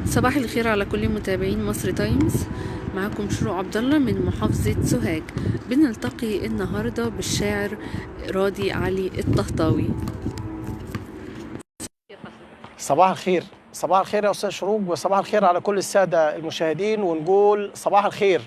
صباح الخير على كل متابعين مصر تايمز. معكم شروق عبد الله من محافظة سوهاج. بنلتقي النهاردة بالشاعر راضي علي الطهطاوي. صباح الخير، صباح الخير يا أستاذ شروق، وصباح الخير على كل السادة المشاهدين. ونقول صباح الخير،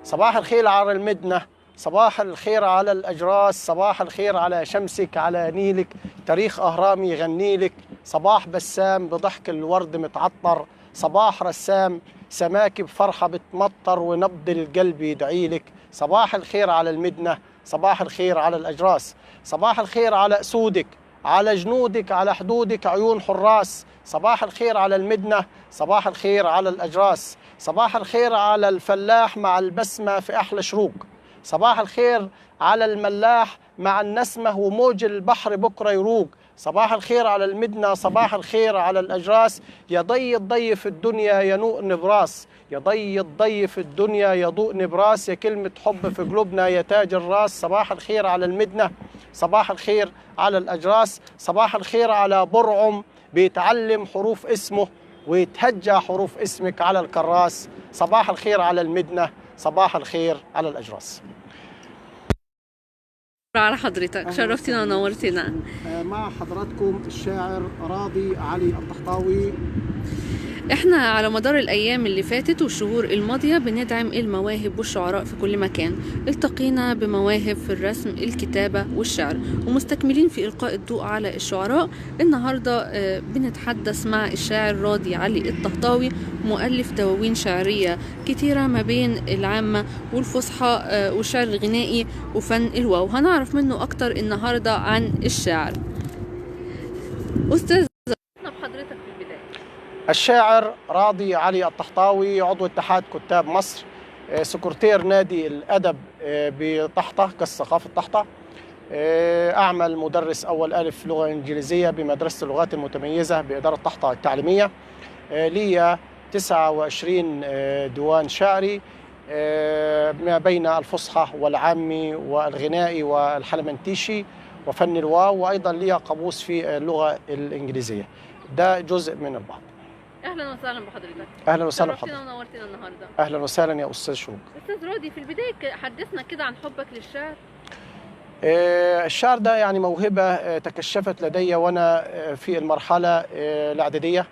صباح الخير على المدنة، صباح الخير على الأجراس، صباح الخير على شمسك، على نيلك، تاريخ أهرامي يغني لك، صباح بسام بضحك الورد متعطر، صباح رسام سماكي بفرحة بتمطر ونبض القلب يدعي لك. صباح الخير على المدنة، صباح الخير على الأجراس، صباح الخير على أسودك، على جنودك، على حدودك عيون حراس. صباح الخير على المدنة، صباح الخير على الأجراس، صباح الخير على الفلاح مع البسمة في أحلى شروق، صباح الخير على الملاح مع النسمة وموج البحر بكرة يروق. صباح الخير على المدنة، صباح الخير على الأجراس، يا ضي الضي في الدنيا ينوء نبراس، يا ضي الضي في الدنيا يضوء نبراس، يا كلمة حب في قلوبنا يا تاج الراس. صباح الخير على المدنة، صباح الخير على الأجراس، صباح الخير على برعم بيتعلم حروف اسمه ويتهجى حروف اسمك على الكراس. صباح الخير على المدنة، صباح الخير على الأجراس. على حضرتك، شرفتنا ونورتنا. مع حضراتكم الشاعر راضي علي الطهطاوي. احنا على مدار الايام اللي فاتت والشهور الماضية بندعم المواهب والشعراء في كل مكان. التقينا بمواهب في الرسم، الكتابة والشعر، ومستكملين في إلقاء الضوء على الشعراء. النهاردة بنتحدث مع الشاعر راضي علي الطهطاوي، مؤلف دواوين شعرية كتيرة ما بين العامة والفصحى والشعر الغنائي وفن الواو. هنعرف منه أكتر النهاردة عن الشعر. أستاذ بحضرتك في البداية. الشاعر راضي علي الطهطاوي عضو اتحاد كتاب مصر، سكرتير نادي الأدب بطحطة كالثقافة طحطة، أعمل مدرس أول ألف لغة إنجليزية بمدرسة اللغات المتميزة بإدارة طحطة التعليمية. لي 29 ديوان شعري ما بين الفصحى والعامي والغنائي والحلمنتيشي وفن الواو، وأيضا لي قاموس في اللغة الإنجليزية. ده جزء من البعض. اهلا وسهلا بحضرتك. اهلا وسهلا بحضرتك، بحضرتك. ونورتنا النهارده. اهلا وسهلا يا استاذ شروق. استاذ راضي، في البدايه حدثنا كده عن حبك للشعر. الشعر ده يعني موهبه تكشفت لدي وانا في المرحله الاعداديه.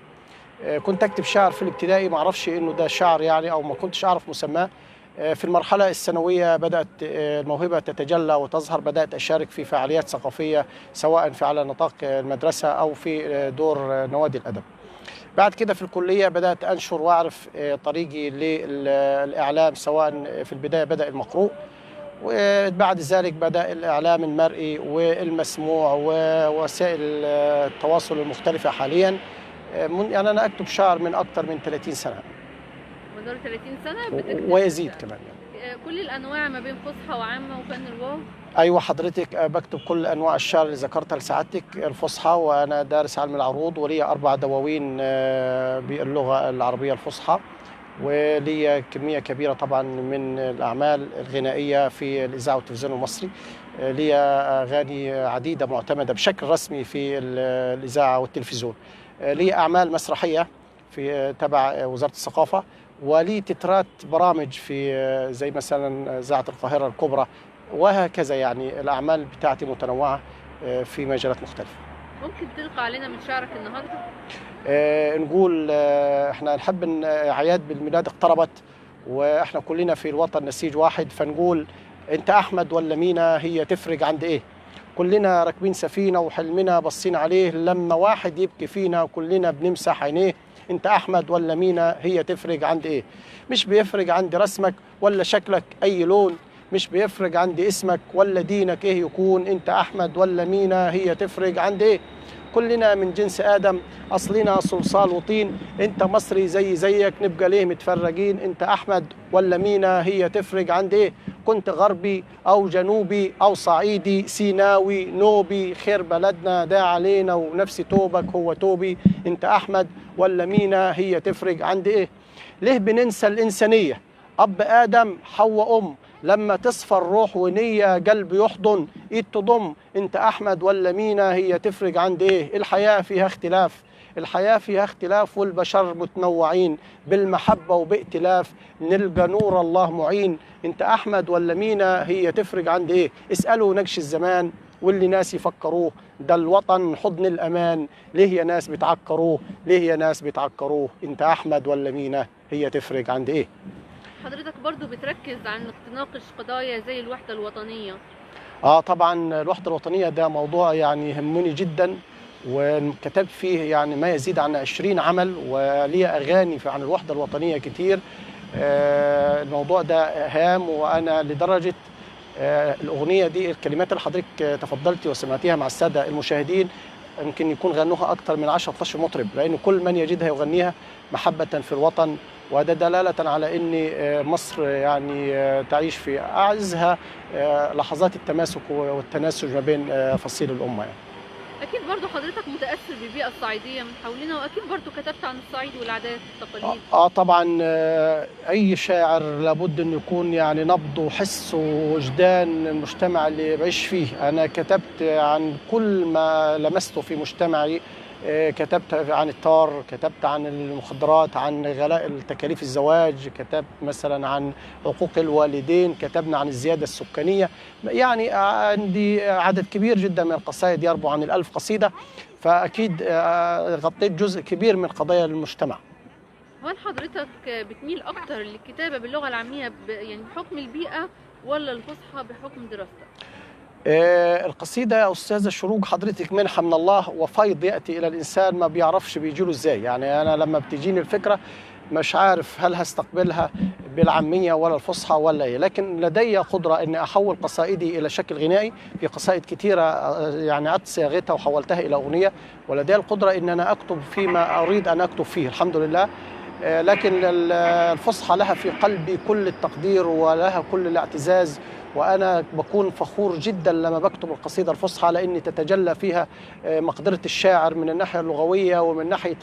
كنت اكتب شعر في الابتدائي، ما اعرفش انه ده شعر يعني، او ما كنتش اعرف مسماه. في المرحله الثانويه بدات الموهبه تتجلى وتظهر، بدات اشارك في فعاليات ثقافيه سواء في على نطاق المدرسه او في دور نوادي الادب. بعد كده في الكلية بدأت أنشر وأعرف طريقي للإعلام، سواء في البداية بدأ المقروء، وبعد ذلك بدأ الإعلام المرئي والمسموع ووسائل التواصل المختلفة حاليا. يعني أنا أكتب شعر من أكثر من 30 سنة. مدار 30 سنة بتكتب ويزيد كمان يعني. كل الأنواع ما بين فصحى وعامة وفن الواو؟ أيوة حضرتك، بكتب كل أنواع الشعر اللي ذكرتها لسعادتك. الفصحى، وأنا دارس علم العروض، ولي 4 دواوين باللغة العربية الفصحى، ولي كمية كبيرة طبعا من الأعمال الغنائية في الإذاعة والتلفزيون المصري. لي أغاني عديدة معتمدة بشكل رسمي في الإذاعة والتلفزيون. لي أعمال مسرحية في تبع وزارة الثقافة، ولي تترات برامج في زي مثلا إذاعة القاهرة الكبرى، وهكذا. يعني الأعمال بتاعتي متنوعة في مجالات مختلفة. ممكن تلقى علينا من شعرك النهاردة؟ نقول احنا نحب ان اعياد بالميلاد اقتربت، واحنا كلنا في الوطن نسيج واحد، فنقول انت احمد ولا مينا هي تفرق عند ايه؟ كلنا راكبين سفينه وحلمنا باصين عليه، لما واحد يبكي فينا كلنا بنمسح عينيه. انت احمد ولا مينا هي تفرق عند ايه؟ مش بيفرق عند رسمك ولا شكلك اي لون، مش بيفرق عند اسمك ولا دينك ايه يكون. انت احمد ولا مينا هي تفرق عند ايه؟ كلنا من جنس آدم، أصلنا صلصال وطين. أنت مصري زيك، نبقى ليه متفرقين؟ أنت أحمد ولا مينا هي تفرق عند إيه؟ كنت غربي أو جنوبي أو صعيدي سيناوي نوبي، خير بلدنا ده علينا ونفس توبك هو توبي. أنت أحمد ولا مينا هي تفرق عند إيه؟ ليه بننسى الإنسانية؟ أب آدم حواء لما تصفى الروح ونية قلب يحضن ايد تضم. انت احمد ولا مينا هي تفرق عند ايه؟ الحياة فيها اختلاف، الحياة فيها اختلاف والبشر متنوعين، بالمحبة وبائتلاف نلقى نور الله معين. انت أحمد ولا مينا هي تفرق عند ايه؟ اسألوا نقش الزمان واللي ناس يفكروه، ده الوطن حضن الأمان، ليه يا ناس بتعكروه؟ ليه يا ناس بتعكروه؟ انت أحمد ولا مينا هي تفرق عند ايه؟ حضرتك برضو بتركز على انك تناقش قضايا زي الوحدة الوطنية. طبعا الوحدة الوطنية ده موضوع يعني يهمني جدا، وكتبت فيه يعني ما يزيد عن 20 عمل، ولي أغاني عن الوحدة الوطنية كتير. الموضوع ده هام، وأنا لدرجة الأغنية دي الكلمات اللي حضرتك تفضلتي وسمعتيها مع السادة المشاهدين يمكن يكون غنوها أكثر من 10-12 مطرب، لأن كل من يجدها يغنيها محبة في الوطن، وده دلالة على أن مصر يعني تعيش في أعزها لحظات التماسك والتناسج ما بين فصيل الأمة يعني. أكيد برضو حضرتك متأثر بالبيئة الصعيدية من حولنا، وأكيد برضو كتبت عن الصعيد والعادات والتقاليد. طبعا أي شاعر لابد أن يكون يعني نبض وحس ووجدان المجتمع اللي بعيش فيه. أنا كتبت عن كل ما لمسته في مجتمعي، كتبت عن الطار، كتبت عن المخدرات، عن غلاء التكاليف الزواج، كتبت مثلا عن حقوق الوالدين، كتبنا عن الزيادة السكانية. يعني عندي عدد كبير جدا من القصائد يربو عن 1000 قصيدة، فأكيد غطيت جزء كبير من قضايا المجتمع. هل حضرتك بتميل أكتر للكتابة باللغة العامية يعني بحكم البيئة، ولا الفصحى بحكم دراستك؟ القصيدة يا أستاذة شروق حضرتك منحة من الله وفيض يأتي إلى الإنسان ما بيعرفش بيجيله إزاي. يعني أنا لما بتجيني الفكرة مش عارف هل هستقبلها بالعامية ولا الفصحى ولا إيه، لكن لدي قدرة أن أحول قصائدي إلى شكل غنائي. في قصائد كتيرة يعني عدت صياغتها وحولتها إلى أغنية، ولدي القدرة أن أنا أكتب فيما أريد أن أكتب فيه الحمد لله. لكن الفصحى لها في قلبي كل التقدير ولها كل الاعتزاز، وأنا بكون فخور جدا لما بكتب القصيدة الفصحى، لأني تتجلى فيها مقدرة الشاعر من الناحية اللغوية، ومن ناحية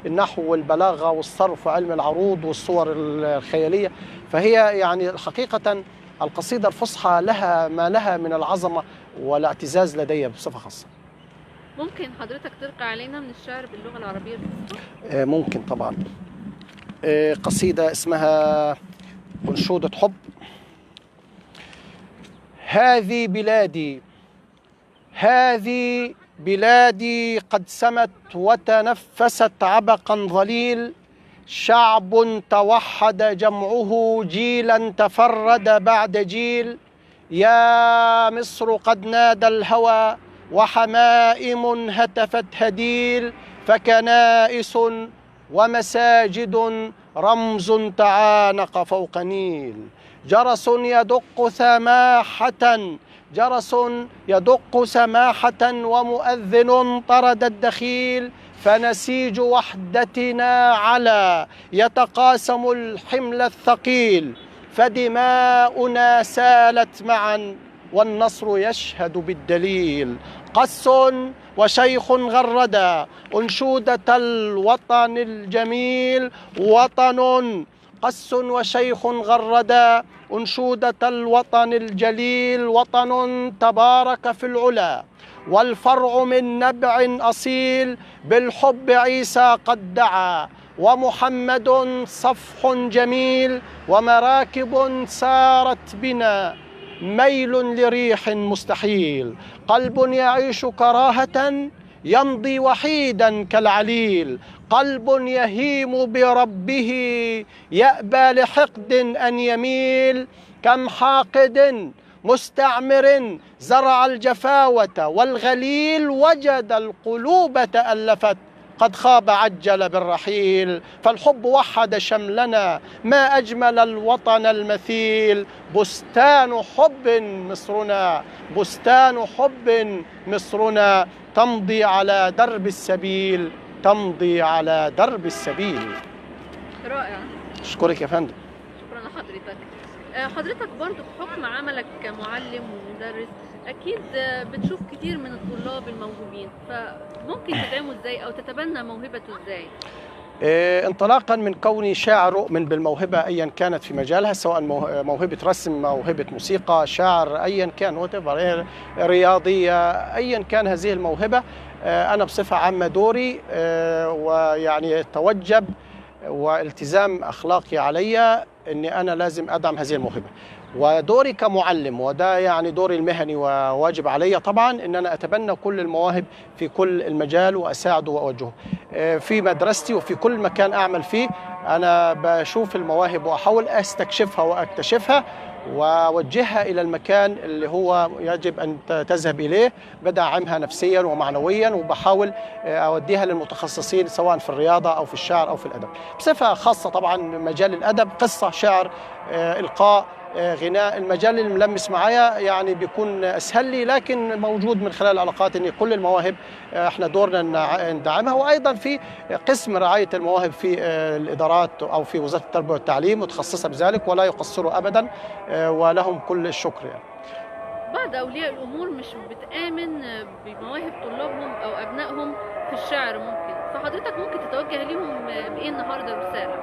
النحو والبلاغة والصرف وعلم العروض والصور الخيالية. فهي يعني حقيقة القصيدة الفصحى لها ما لها من العظمة والاعتزاز لدي بصفة خاصة. ممكن حضرتك تلقي علينا من الشعر باللغة العربية الفصحى؟ ممكن طبعا. قصيدة اسمها أنشودة حب. هذه بلادي، هذه بلادي قد سمت وتنفست عبقا ظليل، شعب توحد جمعه جيلا تفرد بعد جيل. يا مصر قد نادى الهوى وحمائم هتفت هديل، فكنائس ومساجد رمز تعانق فوق نيل. جرس يدق سماحة، جرس يدق سماحة ومؤذن طرد الدخيل، فنسيج وحدتنا على يتقاسم الحمل الثقيل، فدماؤنا سالت معا والنصر يشهد بالدليل. قس وشيخ غردا أنشودة الوطن الجميل، وطن قس وشيخ غردا أنشودة الوطن الجليل، وطن تبارك في العلا والفرع من نبع أصيل، بالحب عيسى قد دعا ومحمد صفح جميل، ومراكب سارت بنا ميل لريح مستحيل. قلب يعيش كراهة يمضي وحيدا كالعليل، قلب يهيم بربه يأبى لحقد أن يميل. كم حاقد مستعمر زرع الجفاوة والغليل، وجد القلوب تألفت قد خاب عجل بالرحيل. فالحب وحد شملنا ما أجمل الوطن المثيل، بستان حب مصرنا، بستان حب مصرنا، تمضي على درب السبيل، تمضي على درب السبيل. رائع. أشكرك يا فندم. شكرا لحضرتك. حضرتك برضو بحكم عملك كمعلم ومدرس أكيد بتشوف كتير من الطلاب الموهوبين، فممكن تدعمه إزاي أو تتبنى موهبته إزاي؟ انطلاقا من كوني شاعر أؤمن بالموهبة أيا كانت في مجالها، سواء موهبة رسم، موهبة موسيقى، شعر، أيا كان رياضية، أيا كان هذه الموهبة. أنا بصفة عامة دوري ويعني توجب والتزام أخلاقي علي أني أنا لازم أدعم هذه الموهبة، ودوري كمعلم، وده يعني دوري المهني وواجب علي طبعا ان انا اتبنى كل المواهب في كل المجال واساعده واوجهه. في مدرستي وفي كل مكان اعمل فيه انا بشوف المواهب واحاول استكشفها واكتشفها واوجهها الى المكان اللي هو يجب ان تذهب اليه، بدعمها نفسيا ومعنويا، وبحاول اوديها للمتخصصين سواء في الرياضه او في الشعر او في الادب. بصفه خاصه طبعا مجال الادب، قصه، شعر، القاء، غناء، المجال اللي ملمس معايا يعني بيكون اسهل لي، لكن موجود من خلال العلاقات ان كل المواهب احنا دورنا ندعمها. وايضا في قسم رعايه المواهب في الادارات او في وزاره التربيه والتعليم متخصصه بذلك ولا يقصروا ابدا، ولهم كل الشكر يعني. بعض اولياء الامور مش بتامن بمواهب طلابهم او ابنائهم في الشعر، ممكن فحضرتك ممكن تتوجه ليهم بايه النهارده رساله؟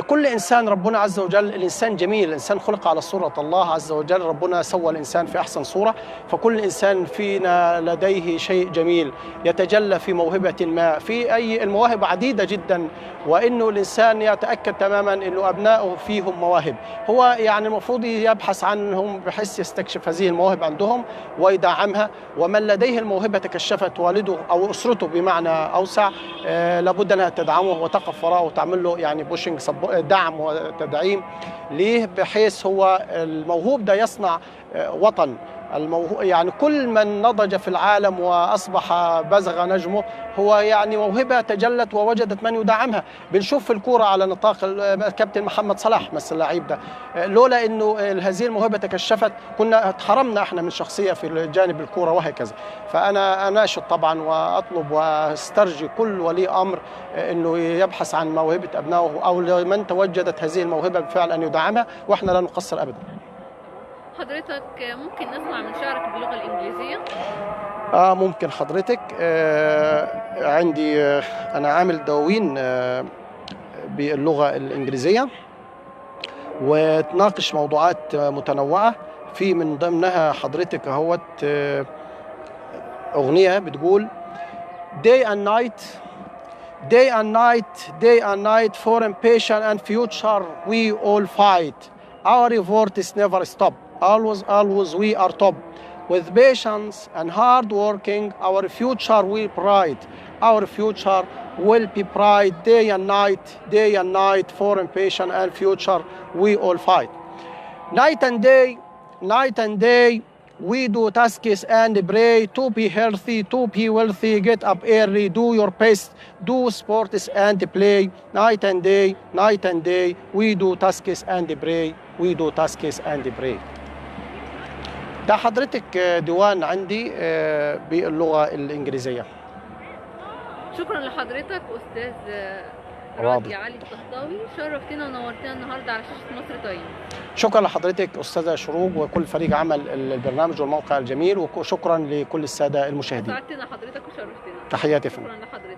كل إنسان ربنا عز وجل، الإنسان جميل، الإنسان خلق على صورة الله عز وجل، ربنا سوى الإنسان في أحسن صورة، فكل إنسان فينا لديه شيء جميل يتجلى في موهبة ما، في أي المواهب عديدة جدا، وإنه الإنسان يتأكد تماما إنه أبنائه فيهم مواهب، هو يعني المفروض يبحث عنهم بحيث يستكشف هذه المواهب عندهم ويدعمها، ومن لديه الموهبة تكشفت والده أو أسرته بمعنى أوسع لابد أنها تدعمه وتقف وراءه وتعمل له يعني بوشنج، دعم وتدعيم ليه، بحيث هو الموهوب ده يصنع وطن. يعني كل من نضج في العالم وأصبح بزغ نجمه هو يعني موهبة تجلت ووجدت من يدعمها. بنشوف في الكورة على نطاق الكابتن محمد صلاح مثل اللعيب ده، لولا أنه هذه الموهبة تكشفت كنا اتحرمنا احنا من شخصية في جانب الكورة وهكذا. فأنا أناشد طبعا وأطلب واسترجي كل ولي أمر أنه يبحث عن موهبة أبنائه أو من تواجدت هذه الموهبة بالفعل أن يدعمها، وإحنا لا نقصر أبدا. حضرتك ممكن نسمع من شعرك باللغة الإنجليزية؟ ممكن حضرتك. عندي أنا عامل دواوين باللغة الإنجليزية وتناقش موضوعات متنوعة، في من ضمنها حضرتك اهوت أغنية بتقول Day and night, day and night, day and night, for impatient and future we all fight. Our revolts never stop. Always we are top. With patience and hard working, our future will bright. Our future will be bright. Day and night, for impatient and future we all fight. Night and day, we do tasks and pray to be healthy, to be wealthy. Get up early, do your best, do sports and play. Night and day, we do tasks and pray. We do tasks and pray. ده حضرتك ديوان عندي باللغة الإنجليزية. شكرا لحضرتك أستاذ راضي علي الطهطاوي، شرفتنا ونورتنا النهارده على شاشة مصر طيب. شكرا لحضرتك أستاذة شروق وكل فريق عمل البرنامج والموقع الجميل، وشكرا لكل السادة المشاهدين. سعدتنا حضرتك وشرفتنا. تحياتي فندم. شكرا لحضرتك.